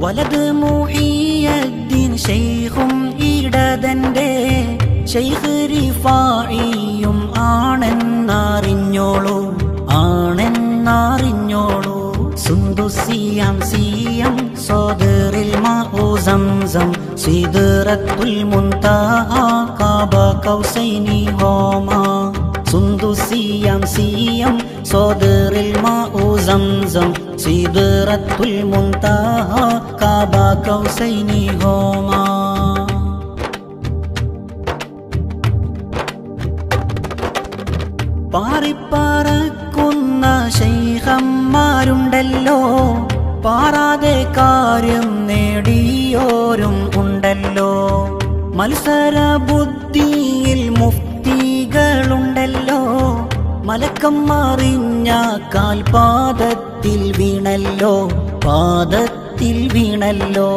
വലത് മുഈയദ്ദീൻ ശൈഖും ഇടതന്റെ ശൈഖ് റിഫായിയും ആണെന്നറിഞ്ഞോളൂ, ആണെന്നറിഞ്ഞോളൂ. സുന്ദുസിയാം സിയം സോദറിൽ മാഉ സംസം സിദ്റത്തുൽ മുൻതഹ ഖാബ കൗസൈനി ഹോമാ. സുന്ദുസിയാം സിയം സോദറിൽ മാഉ സംസം സിദ്റത്തുൽ മുൻതഹ ഖാബ കൗസൈനി ഹോമാ. പാറിപ്പറക്കുന്ന ശൈഖന്മാരുണ്ടല്ലോ, പാറാതെ കാര്യം നേടിയോരും ഉണ്ടല്ലോ. മത്സരബുദ്ധിയിൽ മുഫ്തികളുണ്ടല്ലോ, മലക്കം മറിഞ്ഞ കാൽപാദത്തിൽ വീണല്ലോ, പാദത്തിൽ വീണല്ലോ.